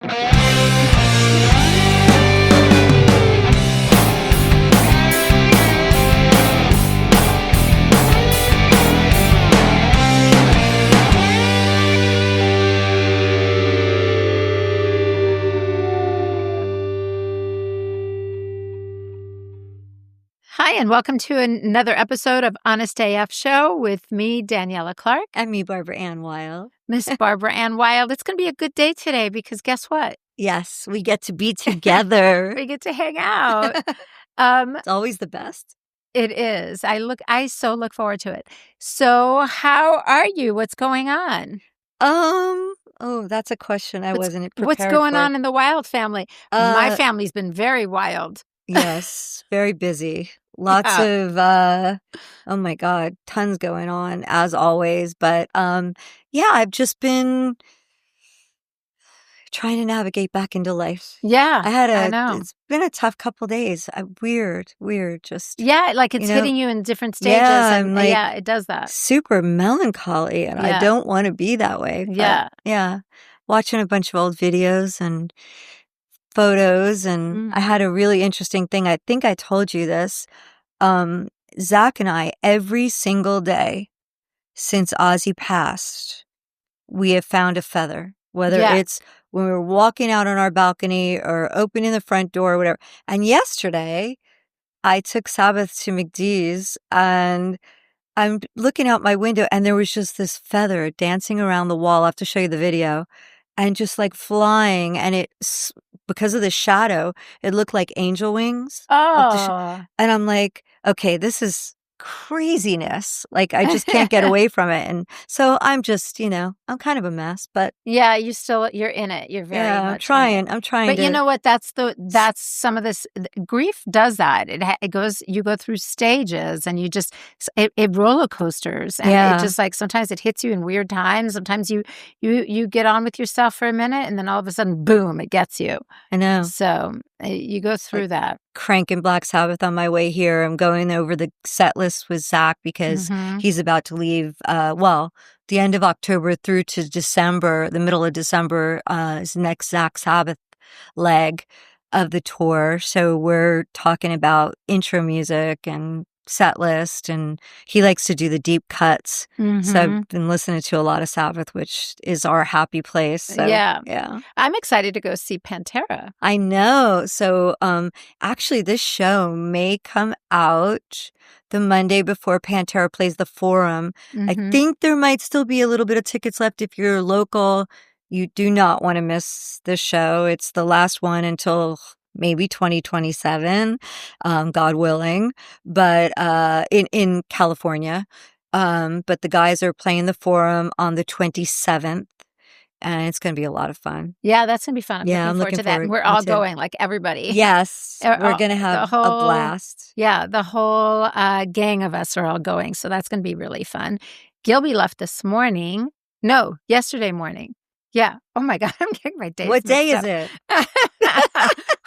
Hi, and welcome to another episode of Honest AF Show with me, Daniela Clark. And me, Barbara Ann Wild. Miss Barbara Ann Wild. It's going to be a good day today because guess what? Yes, we get to be together. We get to hang out. It's always the best. It is. I so look forward to it. So how are you? What's going on? Oh, that's a question I wasn't prepared What's going for. on in the Wild family? My family's been very wild. Yes, very busy. Lots of, oh my God, tons going on as always. But yeah, I've just been trying to navigate back into life. Yeah, I know. It's been a tough couple days. Weird, just. Yeah, like it's hitting you in different stages. Yeah, and like yeah, it does that. Super melancholy, and I don't want to be that way. But yeah. Watching a bunch of old videos and photos, and I had a really interesting thing. I think I told you this. Zach and I, every single day since Ozzy passed, we have found a feather, whether it's when we're walking out on our balcony or opening the front door or whatever. And yesterday, I took Sabbath to McDee's, and I'm looking out my window, and there was just this feather dancing around the wall. I have to show you the video. And just like flying, and because of the shadow, it looked like angel wings. Oh. And I'm like, okay, this is craziness. Like, I just can't get away from it. And so I'm just, I'm kind of a mess, but yeah, you're in it. You're very much I'm trying. But you know what? That's some of this grief does that. You go through stages, and it roller coasters, and it just like sometimes it hits you in weird times. Sometimes you get on with yourself for a minute, and then all of a sudden, boom, it gets you. I know. So you go through that. Cranking Black Sabbath on my way here. I'm going over the set list with Zach because he's about to leave, the end of October through to December, the middle of December, is next Zach Sabbath leg of the tour. So we're talking about intro music and set list, and he likes to do the deep cuts. So I've been listening to a lot of Sabbath, which is our happy place. So, yeah. I'm excited to go see Pantera. I know. So actually this show may come out the Monday before Pantera plays the Forum. I think there might still be a little bit of tickets left if you're local. You do not want to miss the show. It's the last one until maybe 2027, God willing, but in California. But the guys are playing the Forum on the 27th, and it's going to be a lot of fun. Yeah, that's going to be fun. I'm looking forward to that. And we're all going, like everybody. Yes, we're going to have a blast. Yeah, the whole gang of us are all going, so that's going to be really fun. Gilby left this morning. No, yesterday morning. Yeah. Oh my God, I'm getting my days. What day is it?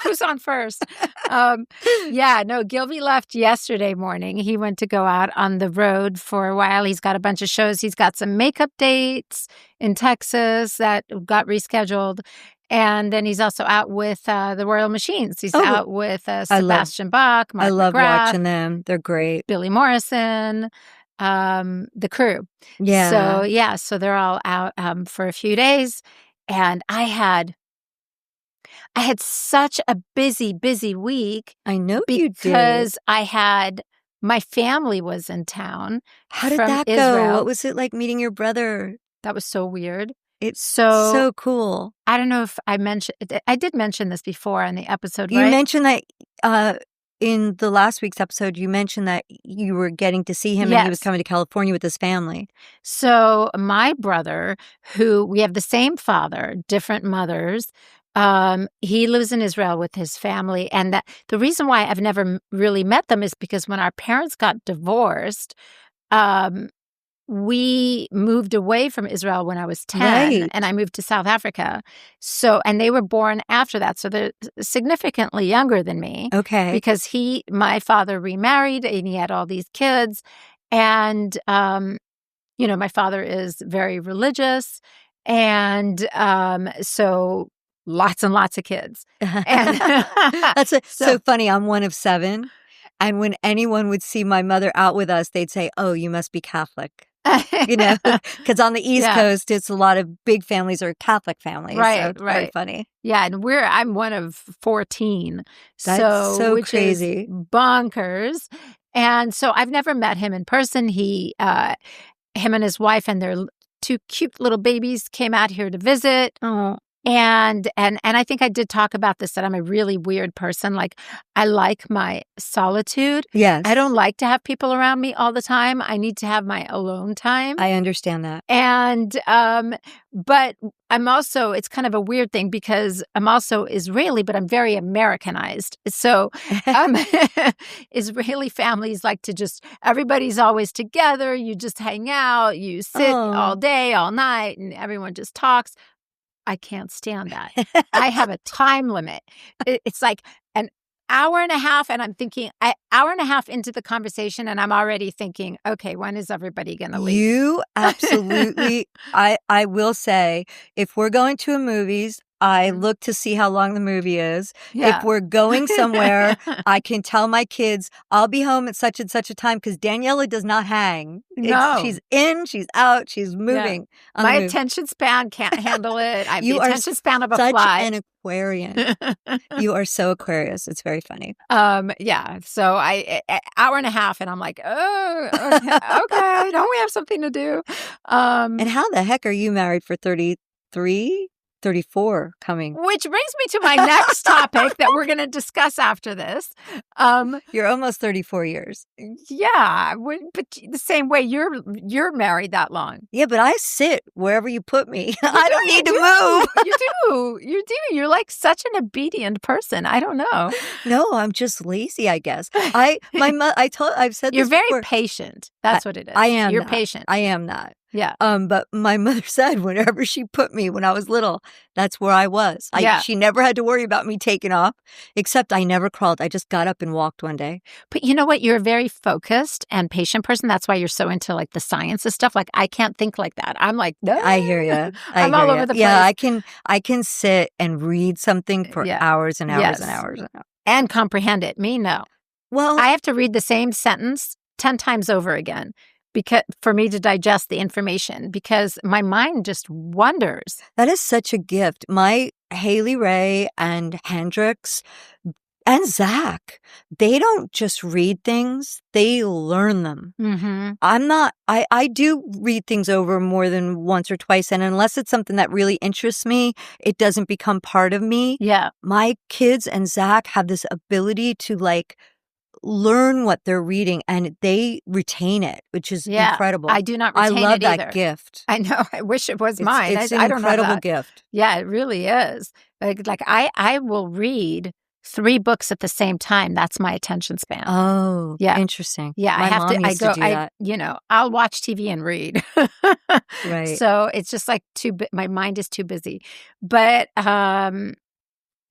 Who's on first? Gilby left yesterday morning. He went to go out on the road for a while. He's got a bunch of shows. He's got some makeup dates in Texas that got rescheduled. And then he's also out with the Royal Machines. He's out with Sebastian Bach, Mark I love McGrath, watching them. They're great. Billy Morrison, the crew. So they're all out for a few days. And I had such a busy week. I know you did. Because my family was in town. How did from that Israel. go? What was it like meeting your brother? That was so weird. It's so cool. I don't know if I did mention this before in the episode, You right? mentioned that in the last week's episode, you mentioned that you were getting to see him and he was coming to California with his family. So my brother, who we have the same father, different mothers, he lives in Israel with his family. And that the reason why I've never really met them is because when our parents got divorced, we moved away from Israel when I was 10 and I moved to South Africa. So, and they were born after that. So they're significantly younger than me. Okay. Because my father remarried and he had all these kids. And, my father is very religious. And so lots and lots of kids. And That's so funny. I'm one of 7. And when anyone would see my mother out with us, they'd say, "Oh, you must be Catholic." Because on the East Coast, it's a lot of big families or Catholic families. Right, so it's very funny. Yeah, and I'm one of 14. That's so which crazy. Is bonkers. And so I've never met him in person. Him and his wife and their 2 cute little babies came out here to visit. Oh. And I think I did talk about this, that I'm a really weird person. Like, I like my solitude. Yes. I don't like to have people around me all the time. I need to have my alone time. I understand that. And, but I'm also, it's kind of a weird thing because I'm also Israeli, but I'm very Americanized. So Israeli families like to just, everybody's always together. You just hang out, you sit all day, all night, and everyone just talks. I can't stand that. I have a time limit. It's like an hour and a half, and I'm thinking, hour and a half into the conversation, and I'm already thinking, okay, when is everybody going to leave? You absolutely, I will say, if we're going to a movies, I look to see how long the movie is. Yeah. If we're going somewhere, I can tell my kids, I'll be home at such and such a time, because Daniela does not hang. No. She's in, she's out, she's moving. Yeah. My attention span can't handle it. I have the attention span of a fly. You are such an Aquarian. You are so Aquarius. It's very funny. Yeah. So hour and a half, and I'm like, oh, okay. Don't we have something to do? And how the heck are you married for 33? 34 coming. Which brings me to my next topic that we're going to discuss after this. You're almost 34 years. Yeah, but the same way you're married that long. Yeah, but I sit wherever you put me. I don't need to move. You do. You're like such an obedient person. I don't know. No, I'm just lazy, I guess. I've said this you're very before. patient. That's what it is. I am. You're patient. I am not. Yeah. But my mother said whenever she put me when I was little, that's where I was. She never had to worry about me taking off, except I never crawled. I just got up and walked one day. But you know what? You're a very focused and patient person. That's why you're so into like the science of stuff. Like, I can't think like that. I'm like, no. I hear you. I'm all over the place. Yeah, I can sit and read something for hours and hours and hours and hours. And comprehend it. Me, no. Well, I have to read the same sentence 10 times over again. For me to digest the information, because my mind just wanders. That is such a gift. My Haley Ray and Hendrix and Zach, they don't just read things, they learn them. Mm-hmm. I do read things over more than once or twice, and unless it's something that really interests me, it doesn't become part of me. Yeah. My kids and Zach have this ability to learn what they're reading, and they retain it, which is incredible. I do not retain it either. I love that gift. I know. I wish it was mine. It's an incredible gift. Yeah, it really is. Like I will read 3 books at the same time. That's my attention span. Oh, yeah, interesting. Yeah, my mom used to do that. I'll watch TV and read. Right. So it's just like my mind is too busy. But so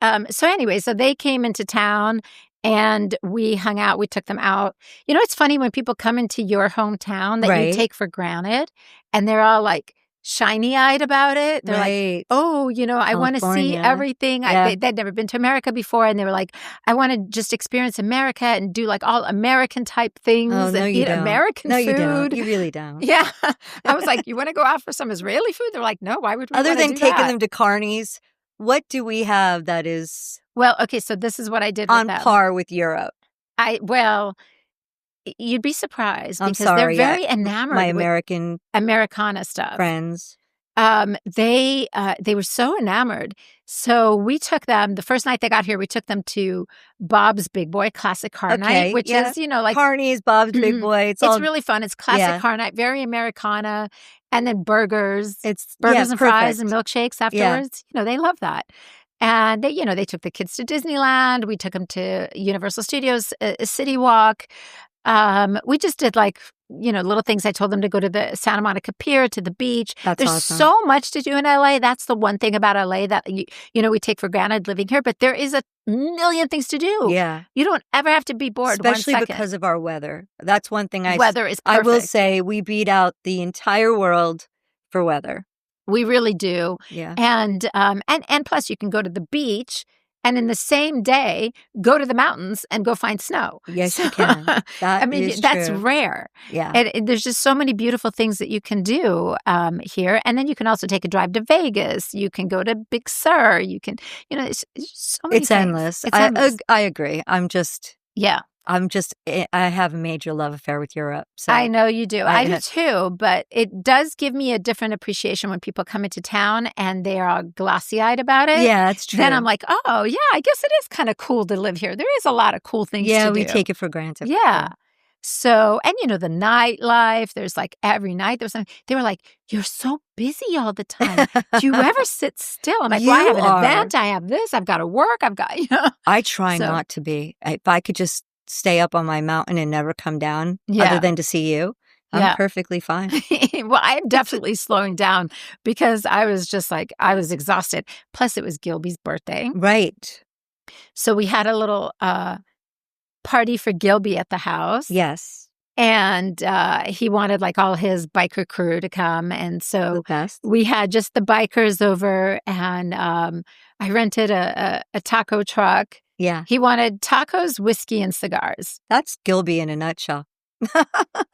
anyway, so they came into town. And we hung out. We took them out. You know, it's funny when people come into your hometown that you take for granted, and they're all like shiny-eyed about it. They're like, oh, I want to see everything. Yeah. They'd never been to America before, and they were like, I want to just experience America and do like all American type things and eat American food. You don't. You really don't. Yeah. I was like, you want to go out for some Israeli food? They're like, no, why would we Other than do taking that? them to carnies, what do we have that is... Well, okay, so this is what I did on with them. par with Europe. You'd be surprised because sorry, they're very enamored my with Americana stuff. Friends. They were so enamored. So we took them, the first night they got here, we took them to Bob's Big Boy Classic Car Night, which is, like... Carnies, Bob's Big Boy. It's really fun. It's classic car night, very Americana. And then burgers. It's burgers and fries and milkshakes afterwards. Yeah. They love that. And they took the kids to Disneyland. We took them to Universal Studios, City Walk. We just did little things. I told them to go to the Santa Monica Pier, to the beach. There's awesome. so much to do in LA. That's the one thing about LA that, we take for granted living here. But there is a million things to do. Yeah. You don't ever have to be bored. Especially 1 second. because of our weather. That's one thing weather is perfect. I will say we beat out the entire world for weather. We really do. Yeah. And plus you can go to the beach and in the same day go to the mountains and go find snow. Yes, you can. That's rare. Yeah. And there's just so many beautiful things that you can do here. And then you can also take a drive to Vegas. You can go to Big Sur. You can, it's so many It's things. endless. It's endless. I agree. I have a major love affair with Europe. So I know you do. I do too. But it does give me a different appreciation when people come into town and they are glassy-eyed about it. Yeah, it's true. Then I'm like, oh, yeah, I guess it is kind of cool to live here. There is a lot of cool things to do. Yeah, we take it for granted. Yeah. So, and the nightlife, there's like every night there was something. They were like, you're so busy all the time. Do you ever sit still? I'm like, well, I have an event. I have this. I've got to work. I've got, I try not to be. If I could just stay up on my mountain and never come down other than to see you, I'm perfectly fine. Well, I'm definitely slowing down because I was just like, I was exhausted. Plus it was Gilby's birthday. Right. So we had a little party for Gilby at the house. Yes. And he wanted like all his biker crew to come. And so we had just the bikers over and I rented a taco truck. Yeah. He wanted tacos, whiskey, and cigars. That's Gilby in a nutshell.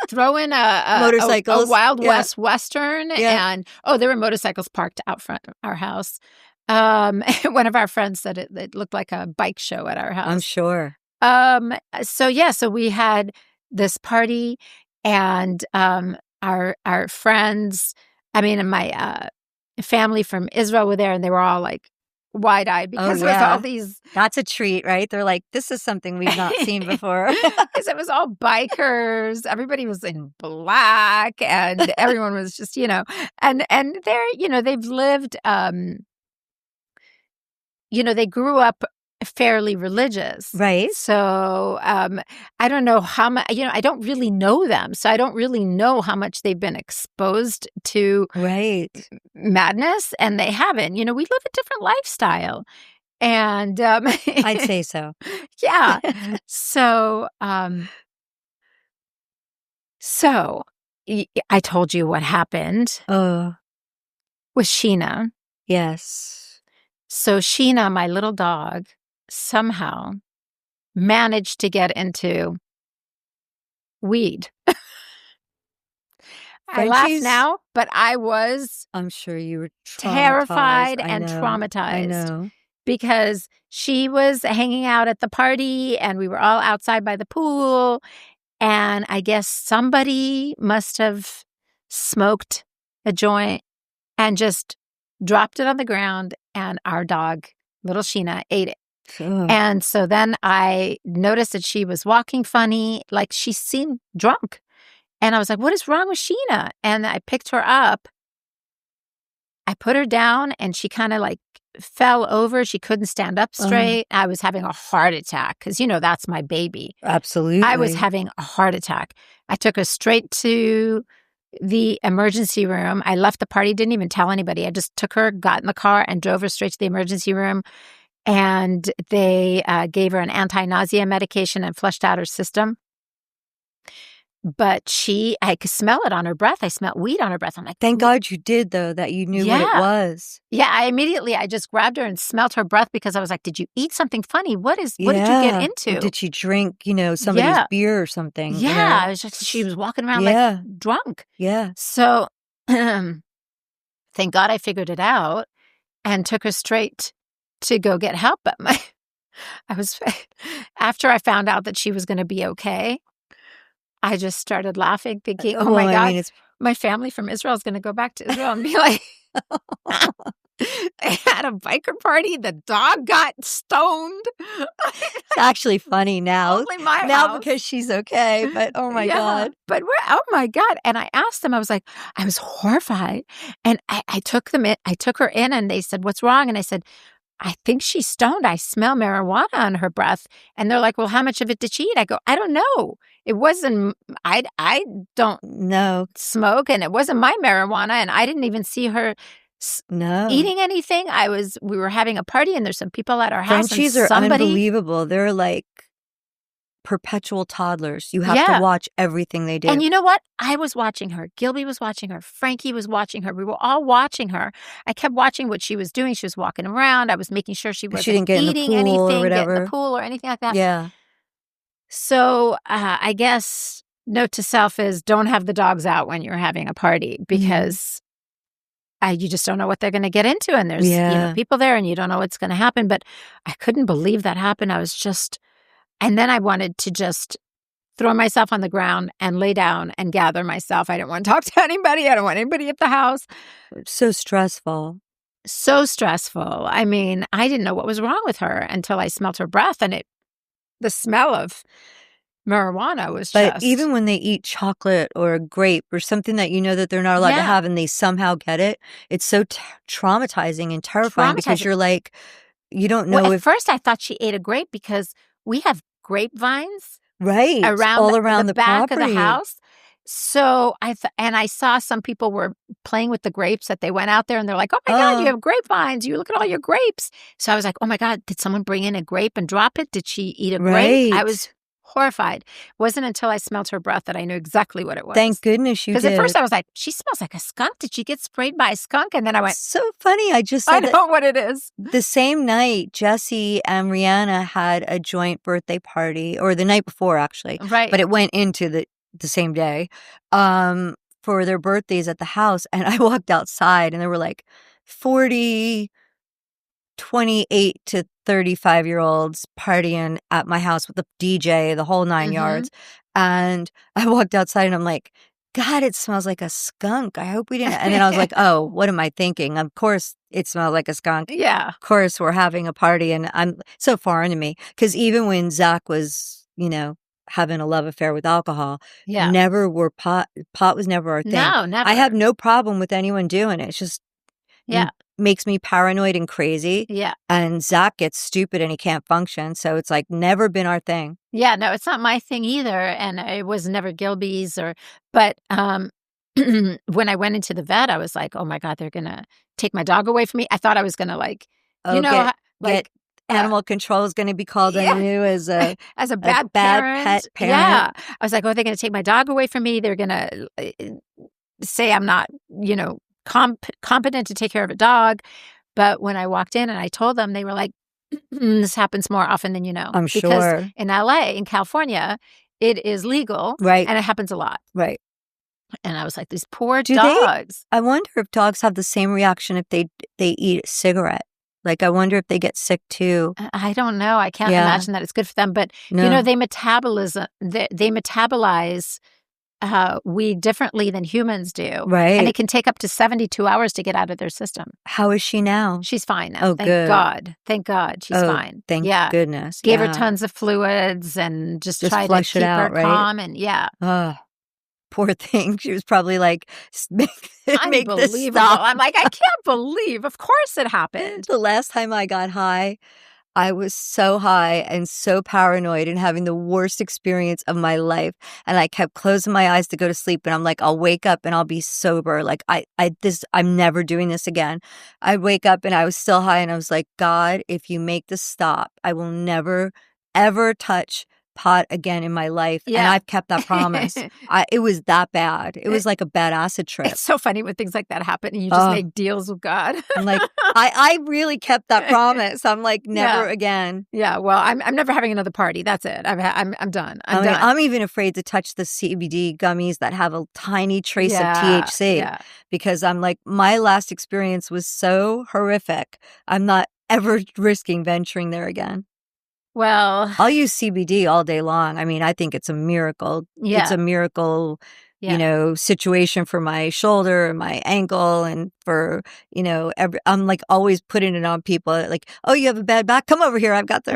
Throw in motorcycles, a Wild West Western, and there were motorcycles parked out front of our house. One of our friends said it looked like a bike show at our house. I'm sure. So we had this party, and our friends, and my family from Israel were there, and they were all like wide-eyed because it was all these. That's a treat, right? They're like, this is something we've not seen before. Because it was all bikers. Everybody was in black, and everyone was just, and they're, they've lived, they grew up fairly religious. Right. So I don't know how much, I don't really know them. So I don't really know how much they've been exposed to madness, and they haven't. We live a different lifestyle. And I'd say so. Yeah. So I told you what happened with Sheena. Yes. So Sheena, my little dog, somehow managed to get into weed. I laugh now, but I was I'm sure you were terrified and traumatized. I know. Because she was hanging out at the party and we were all outside by the pool. And I guess somebody must have smoked a joint and just dropped it on the ground. And our dog, little Sheena, ate it. And so then I noticed that she was walking funny, like she seemed drunk. And I was like, what is wrong with Sheena? And I picked her up. I put her down and she kind of like fell over. She couldn't stand up straight. I was having a heart attack because, that's my baby. Absolutely. I was having a heart attack. I took her straight to the emergency room. I left the party, didn't even tell anybody. I just took her, got in the car, and drove her straight to the emergency room. And they gave her an anti-nausea medication and flushed out her system. But I could smell it on her breath. I smelled weed on her breath. I'm like, thank God you did, though, that you knew what it was. Yeah, I just grabbed her and smelled her breath because I was like, did you eat something funny? What did you get into? Or did she drink, somebody's beer or something? Yeah, it was just, she was walking around like drunk. Yeah. So thank God I figured it out and took her straight to go get help. But after I found out that she was going to be okay, I just started laughing, thinking, oh my God, my family from Israel is going to go back to Israel and be like, they had a biker party. The dog got stoned. It's actually funny now. Only my now house. Because she's okay. But oh my God. But oh my God. And I asked them, I was horrified. And I took them in. I took her in and they said, what's wrong? And I said, I think she's stoned. I smell marijuana on her breath. And they're like, well, how much of it did she eat? I go, I don't know. It wasn't, I don't know smoke, and it wasn't my marijuana. And I didn't even see her eating anything. We were having a party and there's some people at our house. Frenchies are unbelievable. They're like perpetual toddlers. You have to watch everything they do. And you know what? I was watching her. Gilby was watching her. Frankie was watching her. We were all watching her. I kept watching what she was doing. She was walking around. I was making sure she wasn't eating anything, get in the pool or anything like that. Yeah. So I guess note to self is don't have the dogs out when you're having a party because you just don't know what they're going to get into. And there's people there and you don't know what's going to happen. But I couldn't believe that happened. I was just, and then I wanted to just throw myself on the ground and lay down and gather myself. I didn't want to talk to anybody. I don't want anybody at the house. So stressful. So stressful. I mean, I didn't know what was wrong with her until I smelled her breath and the smell of marijuana was just... But even when they eat chocolate or a grape or something that you know that they're not allowed to have and they somehow get it, it's so traumatizing and terrifying because you're like, you don't know at first I thought she ate a grape because we have grapevines around all around the back property. of the house. So I saw some people were playing with the grapes that they went out there and they're like, oh my God, you have grapevines. You look at all your grapes. So I was like, oh my God, did someone bring in a grape and drop it? Did she eat a grape? I was horrified. It wasn't until I smelled her breath that I knew exactly what it was. Thank goodness you did. Because at first I was like, she smells like a skunk. Did she get sprayed by a skunk? And then I went, so funny. I just said I know what it is. The same night, Jesse and Rihanna had a joint birthday party, or the night before actually. Right. But it went into the same day for their birthdays at the house. And I walked outside and there were like 40, 28 to 35-year-olds partying at my house with the DJ, the whole 9 yards. And I walked outside and I'm like, God, it smells like a skunk. I hope we didn't. And then I was like, oh, what am I thinking? Of course it smells like a skunk. Yeah. Of course we're having a party. And I'm so foreign to me because even when Zach was, having a love affair with alcohol, never were pot was never our thing. No, never. I have no problem with anyone doing it. It's just makes me paranoid and crazy. Yeah. And Zach gets stupid and he can't function. So it's like never been our thing. Yeah, no, it's not my thing either. And it was never Gilby's but when I went into the vet, I was like, oh my God, they're going to take my dog away from me. I thought I was going to get animal control is going to be called on you as a bad pet parent. Yeah. I was like, oh, they're going to take my dog away from me. They're going to say I'm not, competent to take care of a dog. But when I walked in and I told them, they were like, this happens more often than you know. I'm sure. Because in LA, in California, it is legal. Right. And it happens a lot. Right. And I was like, these poor dogs. I wonder if dogs have the same reaction if they eat a cigarette. Like, I wonder if they get sick too. I don't know. I can't imagine that it's good for them. But, they metabolize weed differently than humans do. Right. And it can take up to 72 hours to get out of their system. How is she now? She's fine now. Oh, Thank good. God. Thank God. She's fine. Thank goodness. Gave her tons of fluids and just tried to keep her calm. And poor thing. She was probably like, make this stop. I'm like, I can't believe. Of course it happened. The last time I got high, I was so high and so paranoid and having the worst experience of my life. And I kept closing my eyes to go to sleep. And I'm like, I'll wake up and I'll be sober. Like I'm never doing this again. I'd wake up and I was still high and I was like, God, if you make this stop, I will never, ever touch pot again in my life. And I've kept that promise. It was that bad. It was like a bad acid trip. It's so funny when things like that happen and you just make deals with God. I'm like, I really kept that promise. I'm like, never again. Yeah. Well, I'm never having another party. That's it. I'm done. I'm done. I'm even afraid to touch the CBD gummies that have a tiny trace of THC because I'm like, my last experience was so horrific. I'm not ever risking venturing there again. Well, I'll use CBD all day long. I mean, I think it's a miracle. Yeah. It's a miracle, situation for my shoulder and my ankle and for, I'm like always putting it on people like, oh, you have a bad back? Come over here. I've got the,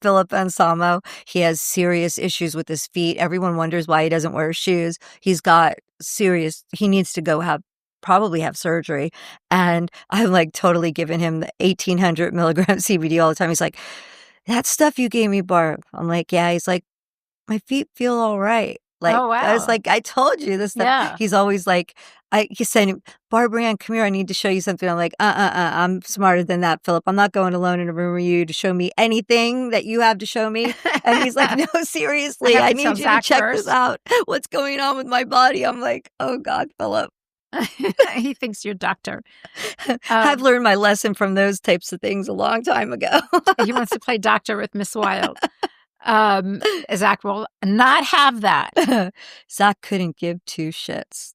Philip Anselmo, he has serious issues with his feet. Everyone wonders why he doesn't wear shoes. He's got he needs to go probably have surgery. And I'm like totally giving him the 1,800 milligram CBD all the time. He's like, that stuff you gave me, Barb. I'm like, yeah. He's like, my feet feel all right. Like, oh, wow. I was like, I told you this stuff. Yeah. He's always like, He said, Barbara Ann, come here. I need to show you something. I'm like, I'm smarter than that, Philip. I'm not going alone in a room with you to show me anything that you have to show me. And he's like, no, seriously, I need you to check this out. What's going on with my body? I'm like, oh God, Philip. He thinks you're doctor. I've learned my lesson from those types of things a long time ago. He wants to play doctor with Miss Wilde. Zach will not have that. Zach couldn't give two shits.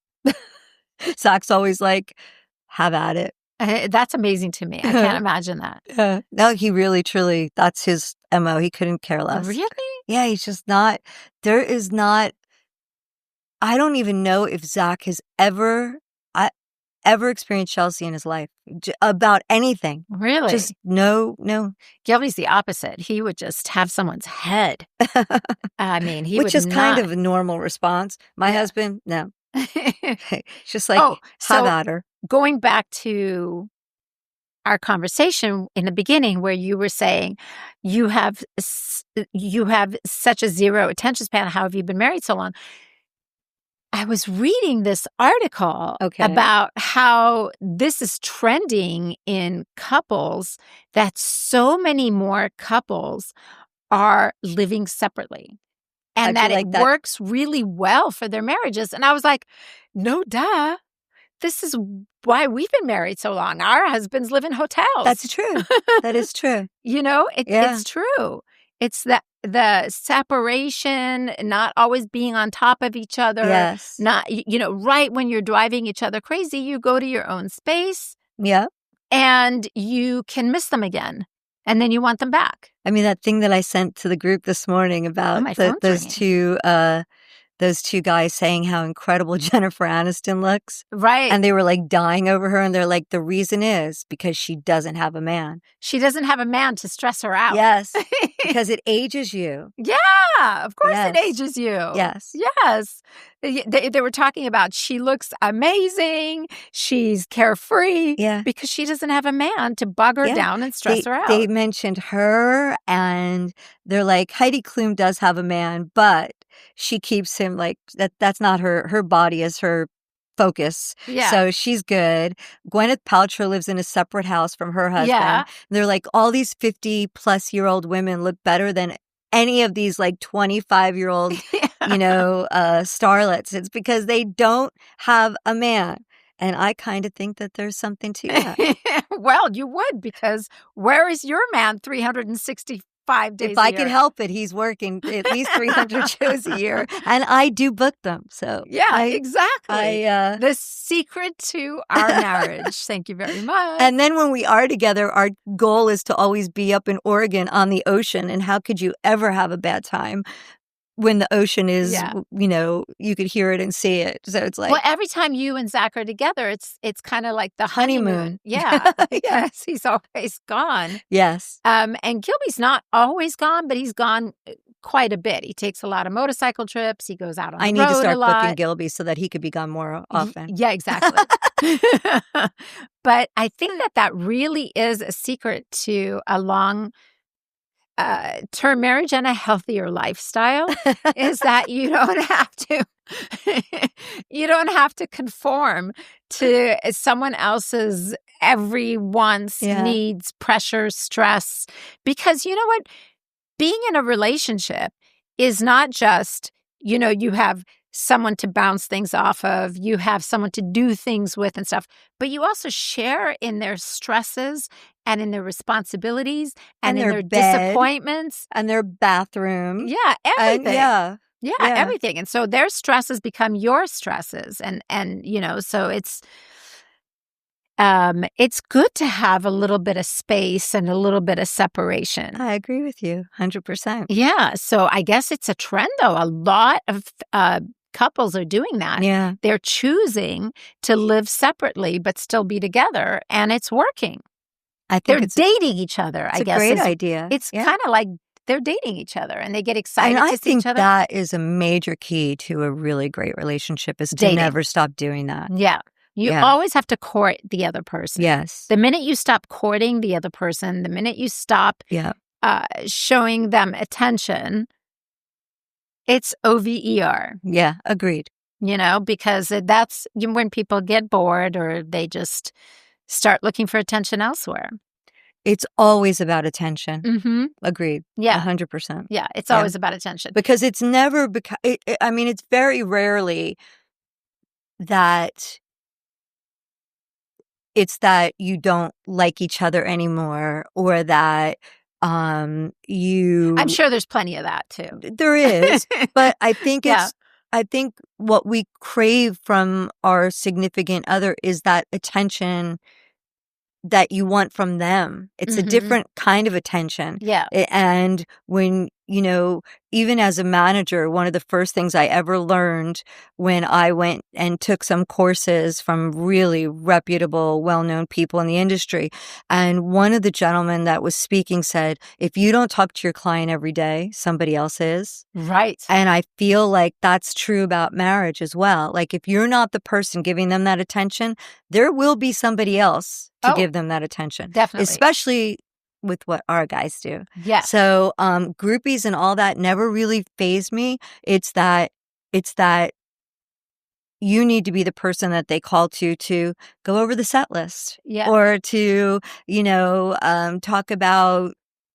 Zach's always like, have at it. That's amazing to me. I can't imagine that. No, he really, truly, that's his MO. He couldn't care less. Really? Yeah, he's just not, there is not, I don't even know if Zach has ever experienced Chelsea in his life about anything. Really? Just no. Gilby's the opposite. He would just have someone's head. I mean, which is kind of a normal response. My husband, no. Just like, have at her. Going back to our conversation in the beginning where you were saying you have such a zero attention span. How have you been married so long? I was reading this article about how this is trending in couples, that so many more couples are living separately. And that it works really well for their marriages. And I was like, no, duh. This is why we've been married so long. Our husbands live in hotels. That's true. That is true. It's true. It's the separation, not always being on top of each other. Yes. Not, right when you're driving each other crazy, you go to your own space. Yeah. And you can miss them again. And then you want them back. I mean, that thing that I sent to the group this morning about those two guys saying how incredible Jennifer Aniston looks. Right. And they were like dying over her. And they're like, the reason is because she doesn't have a man. She doesn't have a man to stress her out. Yes. Because it ages you. Yeah. Of course it ages you. Yes. Yes. They were talking about she looks amazing. She's carefree. Yeah. Because she doesn't have a man to bug her down and stress her out. They mentioned her and they're like, Heidi Klum does have a man, but she keeps him like that's not her body is her focus. Yeah. So she's good. Gwyneth Paltrow lives in a separate house from her husband. Yeah. And they're like, all these 50-plus-year-old women look better than any of these like 25-year-old, starlets. It's because they don't have a man. And I kind of think that there's something to that. Well, you would, because where is your man 365 days if I could help it, he's working at least 300 shows a year. And I do book them. So exactly. The secret to our marriage. Thank you very much. And then when we are together, our goal is to always be up in Oregon on the ocean. And how could you ever have a bad time when the ocean is, you could hear it and see it. So it's like... Well, every time you and Zach are together, it's kind of like the honeymoon. Yeah. Yes, he's always gone. Yes. And Gilby's not always gone, but he's gone quite a bit. He takes a lot of motorcycle trips. He goes out on the road a lot. I need to start booking Gilby so that he could be gone more often. Yeah, exactly. But I think that really is a secret to a long... term marriage and a healthier lifestyle is that you don't have to conform to someone else's every wants, needs, pressure, stress. Because you know what? Being in a relationship is not just, you have someone to bounce things off of, you have someone to do things with and stuff, but you also share in their stresses and in their responsibilities and in their disappointments. And their bathroom. Yeah, everything. And everything. And so their stresses become your stresses. And so it's good to have a little bit of space and a little bit of separation. I agree with you 100%. Yeah. So I guess it's a trend, though. A lot of couples are doing that. Yeah. They're choosing to live separately but still be together, and it's working. I think they're dating each other, I guess. It's a great idea. It's kind of like they're dating each other, and they get excited to see each other. I think that is a major key to a really great relationship is to never stop doing that. Yeah. You always have to court the other person. Yes. The minute you stop courting the other person, the minute you stop showing them attention, it's OVER. Yeah, agreed. because that's when people get bored or they just start looking for attention elsewhere. It's always about attention. Mm-hmm. Agreed. Yeah. 100%. Yeah, it's always about attention. Because it's never, it's very rarely that it's that you don't like each other anymore or that I'm sure there's plenty of that too. There is, but I think I think what we crave from our significant other is that attention that you want from them. It's a different kind of attention. Yeah. And when, even as a manager, one of the first things I ever learned when I went and took some courses from really reputable, well-known people in the industry. And one of the gentlemen that was speaking said, if you don't talk to your client every day, somebody else is. Right. And I feel like that's true about marriage as well. Like if you're not the person giving them that attention, there will be somebody else to give them that attention. Definitely. Especially with what our guys do. Yeah. So groupies and all that never really fazed me. It's that you need to be the person that they call to go over the set list. Yeah. Or to, talk about,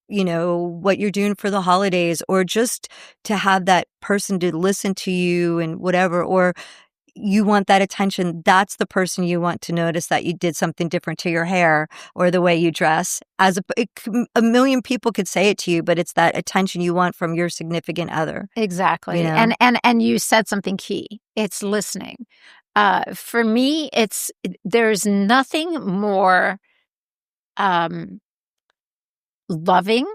what you're doing for the holidays, or just to have that person to listen to you and whatever, or you want that attention. That's the person you want to notice that you did something different to your hair or the way you dress. A million people could say it to you, but it's that attention you want from your significant other. Exactly. And you said something key. It's listening. For me, there's nothing more loving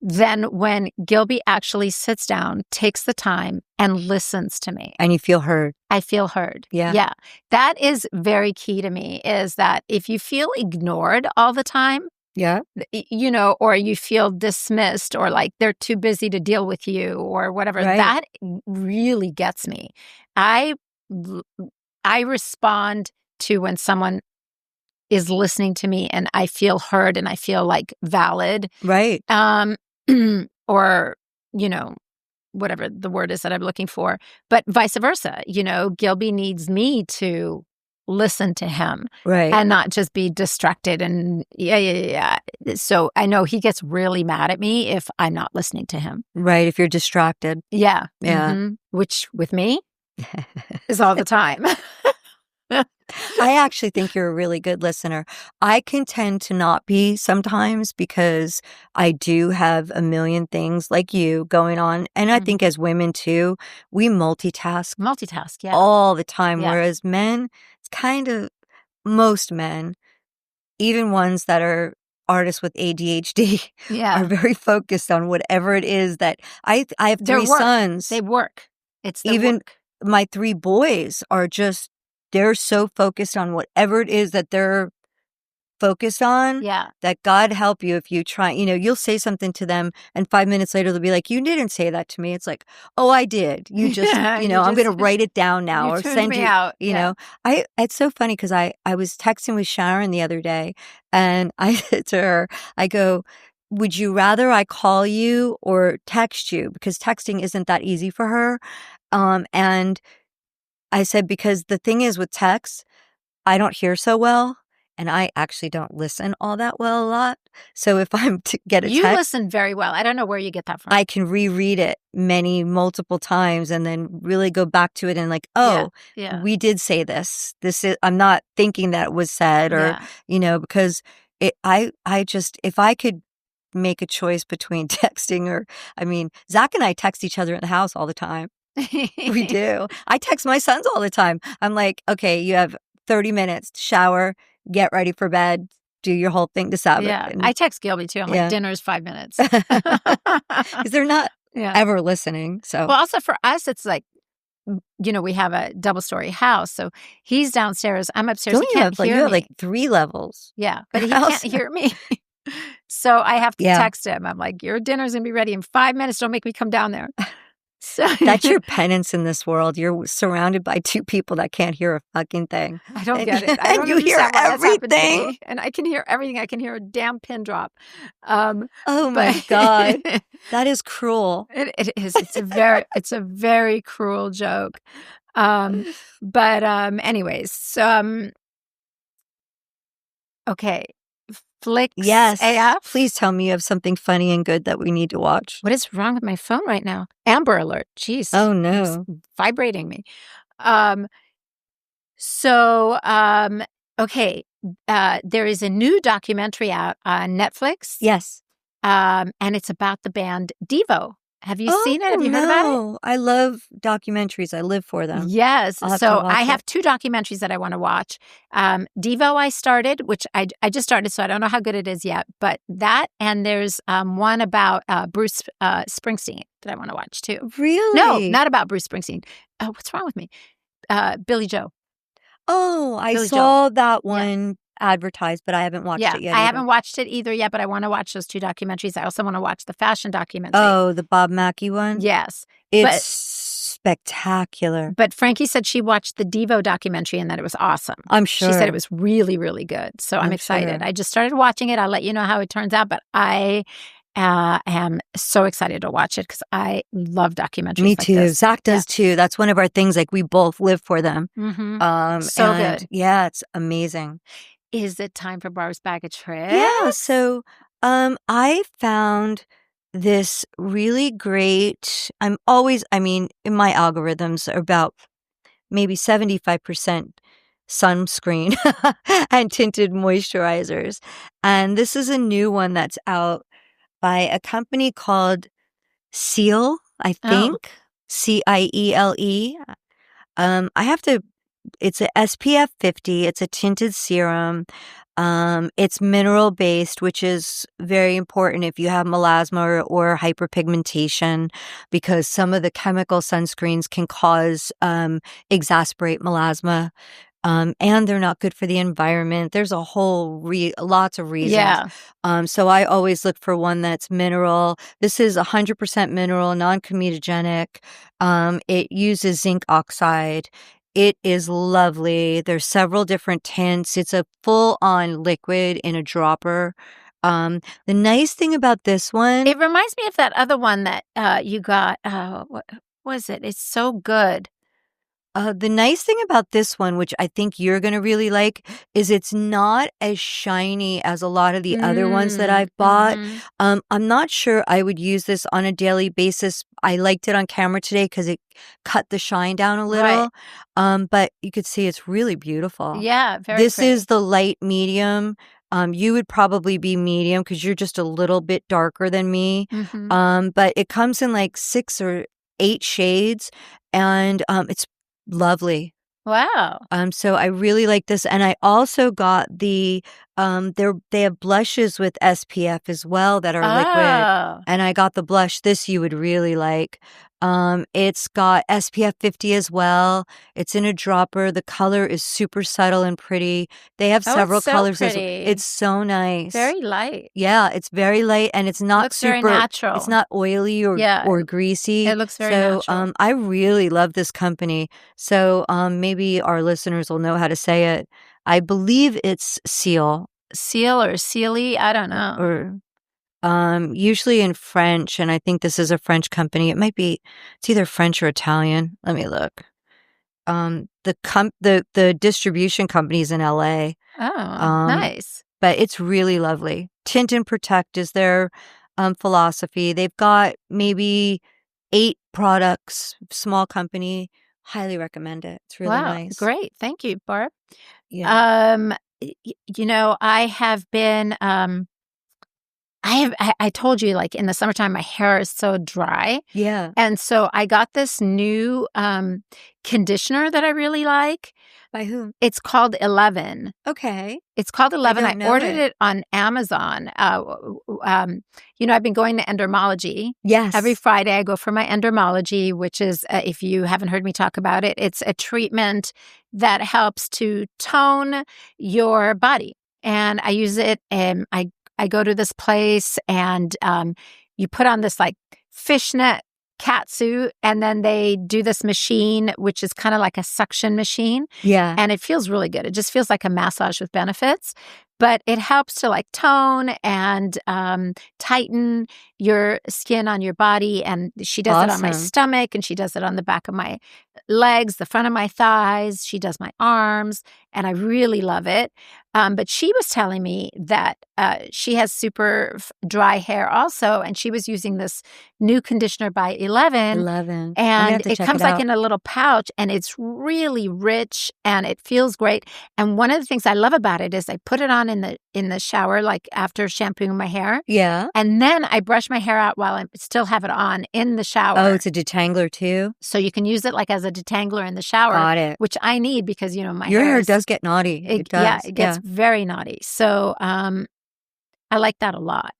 than when Gilby actually sits down, takes the time, and listens to me. And you feel heard. I feel heard. Yeah. Yeah. That is very key to me, is that if you feel ignored all the time, or you feel dismissed, or like they're too busy to deal with you or whatever, that really gets me. I respond to when someone is listening to me and I feel heard and I feel like valid. Right. Or, whatever the word is that I'm looking for, but vice versa. Gilby needs me to listen to him, right, and not just be distracted. And yeah. So I know he gets really mad at me if I'm not listening to him. Right, if you're distracted. Yeah. Yeah. Mm-hmm. Which with me is all the time. I actually think you're a really good listener. I can tend to not be sometimes because I do have a million things like you going on. And I think as women too, we multitask. Yeah. All the time. Yeah. Whereas men, it's kind of most men, even ones that are artists with ADHD, are very focused on whatever it is that I have three sons. They work. It's even work. My three boys are just, they're so focused on whatever it is that they're focused on. Yeah. That God help you if you try, you'll say something to them and 5 minutes later they'll be like, you didn't say that to me. It's like, oh, I did. You just, I'm going to write it down now or send you out. It's so funny because I was texting with Sharon the other day and I said to her, I go, would you rather I call you or text you? Because texting isn't that easy for her. And I said, because the thing is with text, I don't hear so well, and I actually don't listen all that well a lot. So if I'm to get a text... You listen very well. I don't know where you get that from. I can reread it multiple times and then really go back to it and like, we did say this. I'm not thinking that it was said or, because if I could make a choice between texting or, Zach and I text each other in the house all the time. We do. I text my sons all the time. I'm like, okay, you have 30 minutes to shower, get ready for bed, do your whole thing to Sabbath. Yeah, I text Gilby too. I'm like, dinner's 5 minutes. Because they're not ever listening. So, well, also for us, it's like, we have a double-story house. So he's downstairs. I'm upstairs. He can't hear me. You have like 3 levels. Yeah, but he can't hear me. So I have to text him. I'm like, your dinner's going to be ready in 5 minutes. Don't make me come down there. So that's your penance in this world. You're surrounded by 2 people that can't hear a fucking thing. I don't get it. I don't you hear everything. And I can hear everything. I can hear a damn pin drop. Oh my God. That is cruel. It is. It's a very cruel joke. But anyways, okay. Flicks Yes. AF. Please tell me you have something funny and good that we need to watch. What is wrong with my phone right now? Amber Alert. Jeez. Oh, no. It's vibrating me. Okay. There is a new documentary out on Netflix. Yes. And it's about the band Devo. Have you seen it? Have you heard about it? I love documentaries. I live for them. Yes. So I have 2 documentaries that I want to watch. Devo I started, which I just started, so I don't know how good it is yet. But that, and there's one about Bruce Springsteen that I want to watch too. Really? No, not about Bruce Springsteen. What's wrong with me? Billy Joe. Oh, I saw that one advertised, but I haven't watched it yet. I haven't watched it either yet, but I want to watch those 2 documentaries. I also want to watch the fashion documentary. Oh, the Bob Mackie one? Yes. It's spectacular. But Frankie said she watched the Devo documentary and that it was awesome. I'm sure. She said it was really, really good. So I'm excited. Sure. I just started watching it. I'll let you know how it turns out, but I am so excited to watch it because I love documentaries. Me too. Like Zach does too. That's one of our things. Like, we both live for them. Mm-hmm. So good. Yeah, it's amazing. Is it time for Barb's Bag of Tricks? Yeah. So I found this really great, in my algorithms are about maybe 75% sunscreen and tinted moisturizers. And this is a new one that's out by a company called Ciele, I think. Ciele. It's a SPF 50. It's a tinted serum. It's mineral based, which is very important if you have melasma or hyperpigmentation, because some of the chemical sunscreens can exacerbate melasma. And they're not good for the environment. There's a whole lots of reasons. Yeah. So I always look for one that's mineral. This is 100% mineral, non-comedogenic. It uses zinc oxide. It is lovely. There's several different tints. It's a full-on liquid in a dropper. The nice thing about this one, it reminds me of that other one that you got. What was it? It's so good. The nice thing about this one, which I think you're going to really like, is it's not as shiny as a lot of the other ones that I've bought. I'm not sure I would use this on a daily basis. I liked it on camera today because it cut the shine down a little. Right. But you could see it's really beautiful. Yeah, very This pretty. is the light medium. You would probably be medium because you're just a little bit darker than me. But it comes in like 6 or 8 shades, and it's lovely. Wow. So I really like this. And I also got they have blushes with SPF as well that are liquid. And I got the blush. This you would really like. It's got SPF 50 as well. It's in a dropper. The color is super subtle and pretty. They have several colors. It's so nice. Very light. Yeah, it's very light, and it's not looks very natural. It's not oily or greasy. It looks very natural. I really love this company. So maybe our listeners will know how to say it. I believe it's Ciele. Ciele or Ciele, I don't know. Or usually in French, and I think this is a French company. It's either French or Italian. Let me look. The distribution company's in LA. Oh, nice. But it's really lovely. Tint and Protect is their philosophy. They've got maybe 8 products, small company. Highly recommend it. It's really nice. Great. Thank you, Barb. Yeah. I have been I told you, like, in the summertime, my hair is so dry. Yeah. And so I got this new conditioner that I really like. By whom? It's called 11. Okay. It's called 11. I ordered it on Amazon. I've been going to endermology. Yes. Every Friday I go for my endermology, which is, if you haven't heard me talk about it, it's a treatment that helps to tone your body. And I use it, and I go to this place, and you put on this like fishnet cat suit, and then they do this machine, which is kind of like a suction machine. Yeah. And it feels really good. It just feels like a massage with benefits. but it helps to like tone and tighten your skin on your body. And she does it on my stomach, and she does it on the back of my legs, the front of my thighs. She does my arms, and I really love it. But she was telling me that she has super dry hair also, and she was using this new conditioner by 11. And it comes like in a little pouch, and it's really rich, and it feels great. And one of the things I love about it is I put it on in the shower, like after shampooing my hair. Yeah. And then I brush my hair out while I still have it on in the shower. Oh, it's a detangler too? So you can use it like as a detangler in the shower. Got it. Which I need because, my Your hair does get naughty. It does. Yeah, it gets very naughty. So I like that a lot.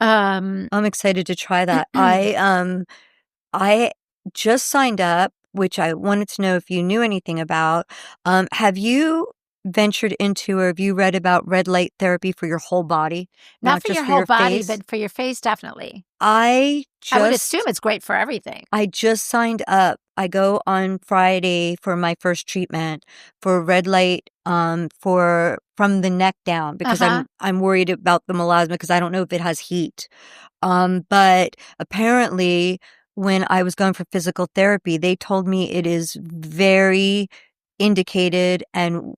I'm excited to try that. I just signed up, which I wanted to know if you knew anything about. Have you ventured into, or have you read about red light therapy for your whole body? Not for your whole body, but for your face, definitely. I would assume it's great for everything. I just signed up. I go on Friday for my first treatment for red light from the neck down, because I'm worried about the melasma because I don't know if it has heat. But apparently when I was going for physical therapy, they told me it is very indicated, and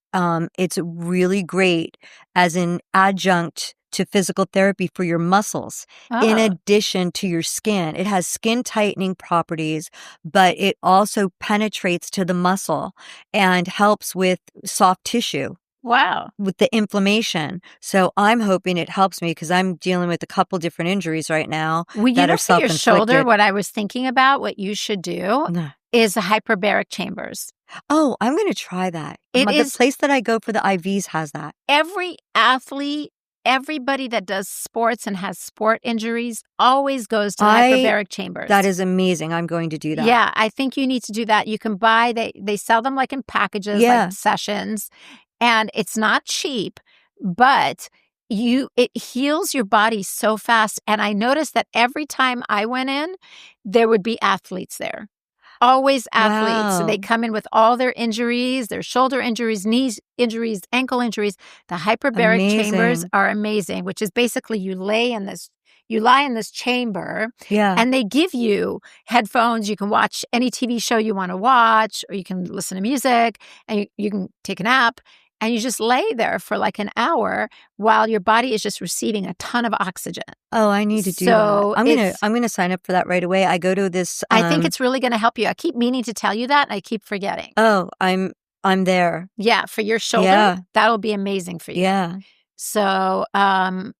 it's really great as an adjunct to physical therapy for your muscles, in addition to your skin. It has skin tightening properties, but it also penetrates to the muscle and helps with soft tissue. Wow. With the inflammation. So I'm hoping it helps me, because I'm dealing with a couple different injuries right now that are for your self-inflicted. shoulder, what I was thinking about, what you should do is the hyperbaric chambers. Oh, I'm going to try that. The place that I go for the IVs has that. Every athlete, everybody that does sports and has sport injuries always goes to hyperbaric chambers. That is amazing. I'm going to do that. Yeah, I think you need to do that. You can buy, they sell them like in packages, like sessions, and it's not cheap, but it heals your body so fast. And I noticed that every time I went in, there would be athletes there. Always athletes. So they come in with all their injuries, their shoulder injuries, knee injuries, ankle injuries. The hyperbaric chambers are amazing, which is basically you lie in this chamber, and they give you headphones. You can watch any TV show you want to watch, or you can listen to music, and you can take a nap. And you just lay there for like an hour while your body is just receiving a ton of oxygen. Oh, I need to do that. I'm gonna sign up for that right away. I go to this. I think it's really going to help you. I keep meaning to tell you that, and I keep forgetting. Oh, I'm there. Yeah, for your shoulder, that'll be amazing for you. Yeah. So, and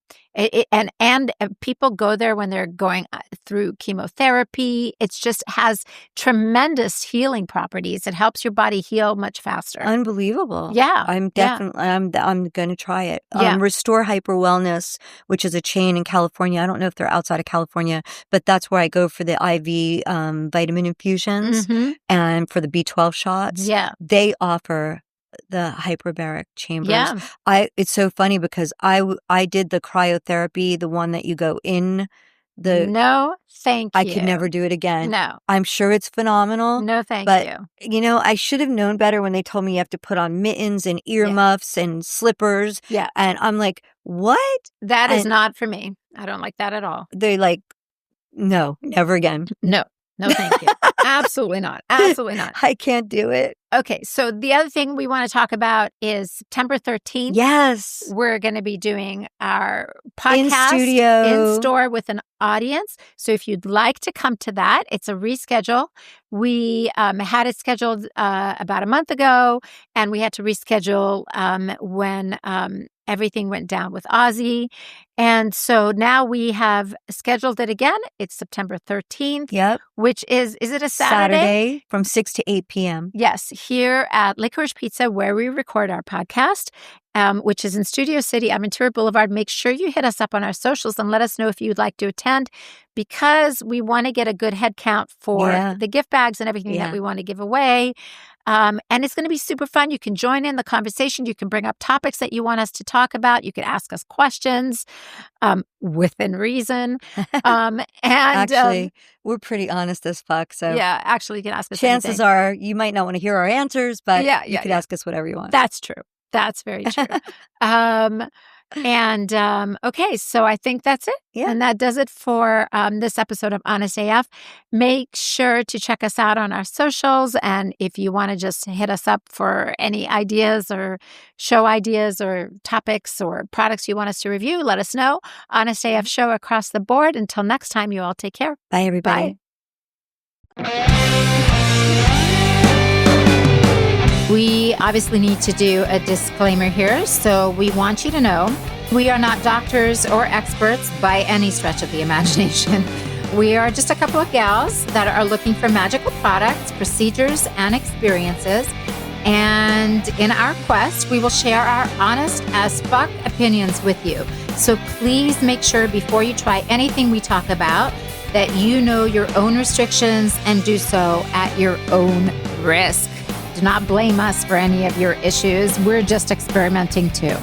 people go there when they're going through chemotherapy. It's just has tremendous healing properties. It helps your body heal much faster. Unbelievable. Yeah. I'm definitely, I'm going to try it. Restore Hyper Wellness, which is a chain in California. I don't know if they're outside of California, but that's where I go for the IV vitamin infusions and for the B12 shots. Yeah. They offer the hyperbaric chambers. Yeah. It's so funny because I did the cryotherapy, the one that you go in the. No, thank you. I could never do it again. No. I'm sure it's phenomenal. No, thank you. I should have known better when they told me you have to put on mittens and earmuffs and slippers. Yeah. And I'm like, what? That is not for me. I don't like that at all. They're like, no, never again. No, thank you. Absolutely not. Absolutely not. I can't do it. Okay, so the other thing we want to talk about is September 13th. Yes. We're going to be doing our podcast in studio, in store with an audience. So if you'd like to come to that, it's a reschedule. We had it scheduled about a month ago, and we had to reschedule when everything went down with Ozzy. And so now we have scheduled it again. It's September 13th. Yep. Which is it a Saturday? Saturday from 6 to 8 p.m. Yes, here at Licorice Pizza, where we record our podcast, which is in Studio City on Ventura Boulevard. Make sure you hit us up on our socials and let us know if you'd like to attend, because we want to get a good head count for the gift bags and everything that we want to give away. And it's going to be super fun. You can join in the conversation. You can bring up topics that you want us to talk about. You can ask us questions within reason. And actually, we're pretty honest as fuck. So actually, you can ask us. Chances are you might not want to hear our answers, but you could ask us whatever you want. That's true. That's very true. And okay, so I think that's it. Yeah. And that does it for this episode of Honest AF. Make sure to check us out on our socials. And if you want to just hit us up for any ideas or show ideas or topics or products you want us to review, let us know. Honest AF show across the board. Until next time, you all take care. Bye, everybody. Bye. We obviously need to do a disclaimer here, so we want you to know we are not doctors or experts by any stretch of the imagination. We are just a couple of gals that are looking for magical products, procedures, and experiences. And in our quest, we will share our honest as fuck opinions with you. So please make sure before you try anything we talk about that you know your own restrictions and do so at your own risk. Do not blame us for any of your issues. We're just experimenting too.